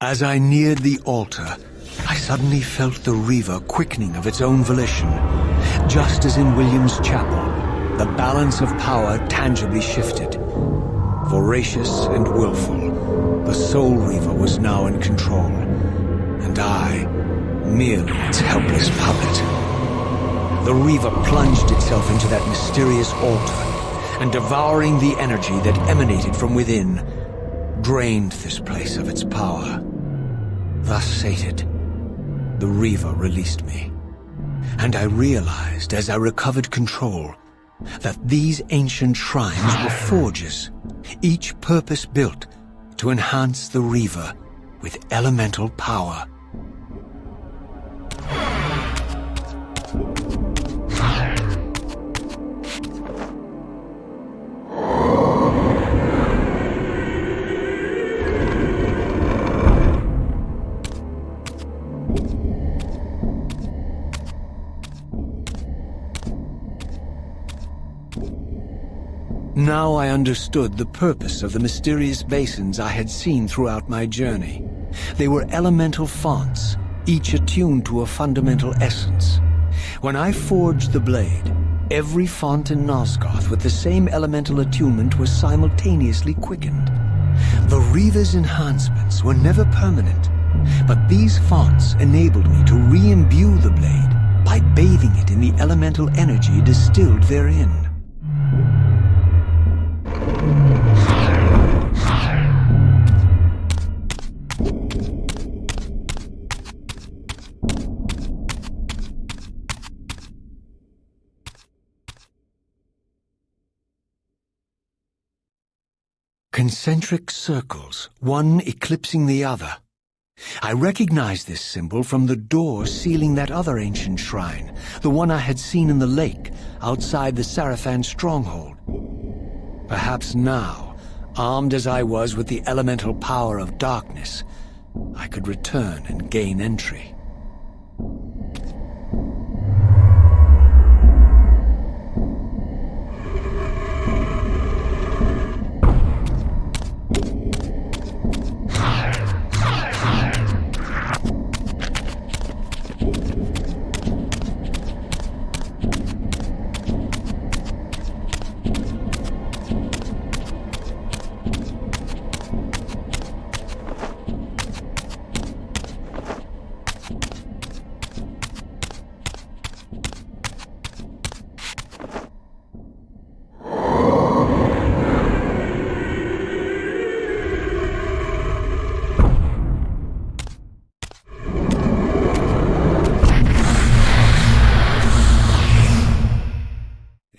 As I neared the altar, I suddenly felt the Reaver quickening of its own volition. Just as in William's chapel, the balance of power tangibly shifted. Voracious and willful, the Soul Reaver was now in control, and I, merely its helpless puppet. The Reaver plunged itself into that mysterious altar, and devouring the energy that emanated from within, drained this place of its power. Thus sated, the Reaver released me, and I realized as I recovered control that these ancient shrines were forges, each purpose-built to enhance the Reaver with elemental power. Now I understood the purpose of the mysterious basins I had seen throughout my journey. They were elemental fonts, each attuned to a fundamental essence. When I forged the blade, every font in Nosgoth with the same elemental attunement was simultaneously quickened. The Reaver's enhancements were never permanent, but these fonts enabled me to re-imbue the blade by bathing it in the elemental energy distilled therein. Concentric circles, one eclipsing the other. I recognized this symbol from the door sealing that other ancient shrine, the one I had seen in the lake outside the Sarafan stronghold. Perhaps now, armed as I was with the elemental power of darkness, I could return and gain entry.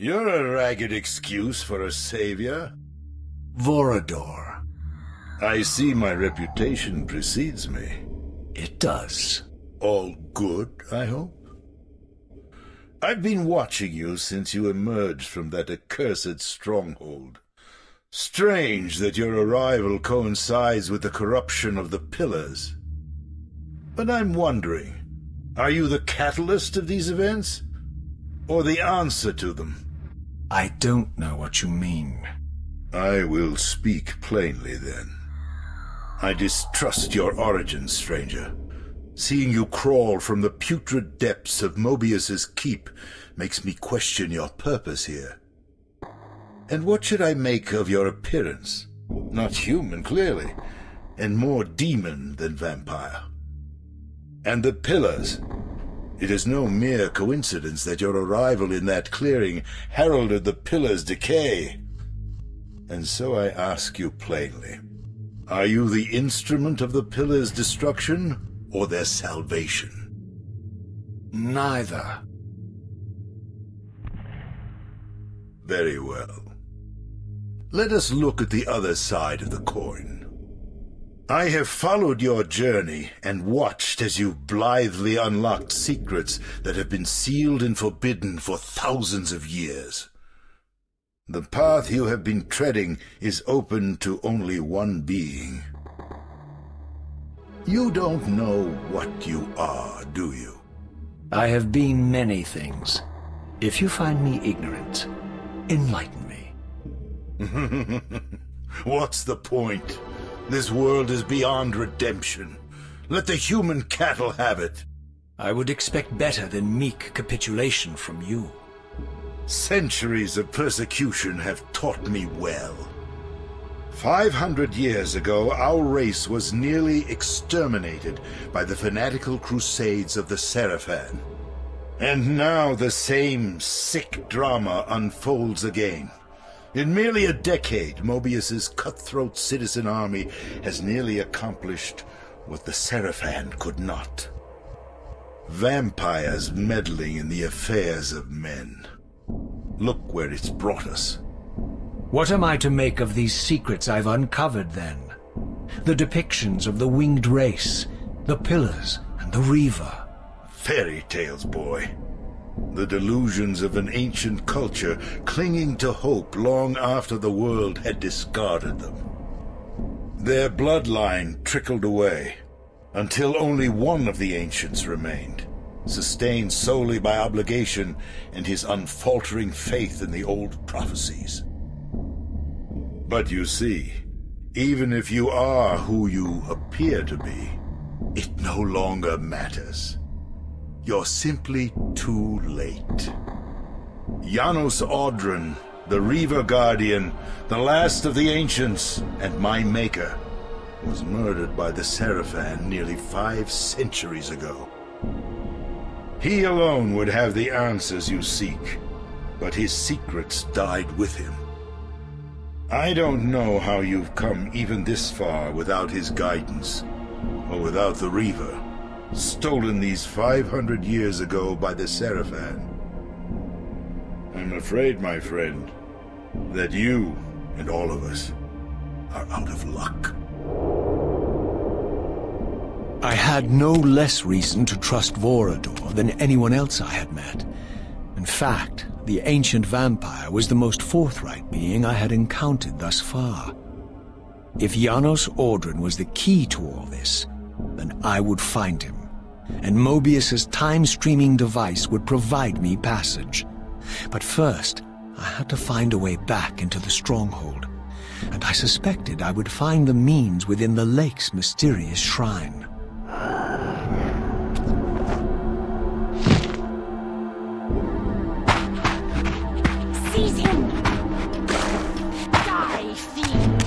You're a ragged excuse for a savior. Vorador. I see my reputation precedes me. It does. All good, I hope? I've been watching you since you emerged from that accursed stronghold. Strange that your arrival coincides with the corruption of the Pillars. But I'm wondering, are you the catalyst of these events? Or the answer to them? I don't know what you mean. I will speak plainly, then. I distrust your origins, stranger. Seeing you crawl from the putrid depths of Mobius's keep makes me question your purpose here. And what should I make of your appearance? Not human, clearly, and more demon than vampire. And the Pillars. It is no mere coincidence that your arrival in that clearing heralded the Pillars' decay. And so I ask you plainly, are you the instrument of the Pillars' destruction or their salvation? Neither. Very well. Let us look at the other side of the coin. I have followed your journey and watched as you blithely unlocked secrets that have been sealed and forbidden for thousands of years. The path you have been treading is open to only one being. You don't know what you are, do you? I have been many things. If you find me ignorant, enlighten me. What's the point? This world is beyond redemption. Let the human cattle have it. I would expect better than meek capitulation from you. Centuries of persecution have taught me well. 500 years ago, our race was nearly exterminated by the fanatical crusades of the Seraphan. And now the same sick drama unfolds again. In merely a decade, Mobius's cutthroat citizen army has nearly accomplished what the Seraphan could not. Vampires meddling in the affairs of men. Look where it's brought us. What am I to make of these secrets I've uncovered, then? The depictions of the winged race, the pillars, and the Reaver. Fairy tales, boy. The delusions of an ancient culture clinging to hope long after the world had discarded them. Their bloodline trickled away, until only one of the ancients remained, sustained solely by obligation and his unfaltering faith in the old prophecies. But you see, even if you are who you appear to be, it no longer matters. You're simply too late. Janos Audron, the Reaver Guardian, the last of the ancients, and my maker, was murdered by the Seraphan nearly 5 centuries ago. He alone would have the answers you seek, but his secrets died with him. I don't know how you've come even this far without his guidance, or without the Reaver, stolen these 500 years ago by the Seraphan. I'm afraid, my friend, that you and all of us are out of luck. I had no less reason to trust Vorador than anyone else I had met. In fact, the ancient vampire was the most forthright being I had encountered thus far. If Janos Audron was the key to all this, then I would find him, and Mobius's time-streaming device would provide me passage. But first, I had to find a way back into the stronghold, and I suspected I would find the means within the lake's mysterious shrine. Seize him! Die, fiend!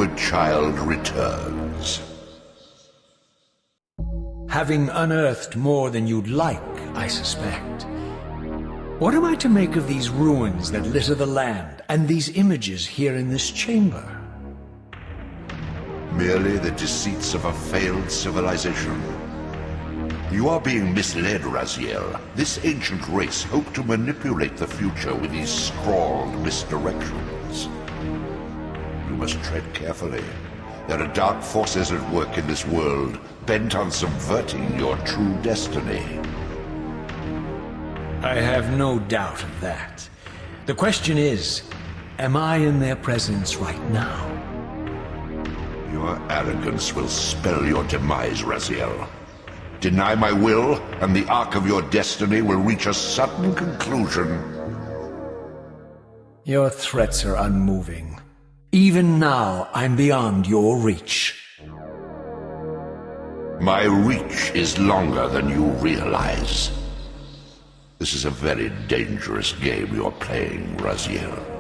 wayward child returns. Having unearthed more than you'd like, I suspect. What am I to make of these ruins that litter the land, and these images here in this chamber? Merely the deceits of a failed civilization. You are being misled, Raziel. This ancient race hoped to manipulate the future with these scrawled misdirections. You must tread carefully. There are dark forces at work in this world, bent on subverting your true destiny. I have no doubt of that. The question is, am I in their presence right now? Your arrogance will spell your demise, Raziel. Deny my will, and the arc of your destiny will reach a sudden conclusion. Your threats are unmoving. Even now, I'm beyond your reach. My reach is longer than you realize. This is a very dangerous game you're playing, Raziel.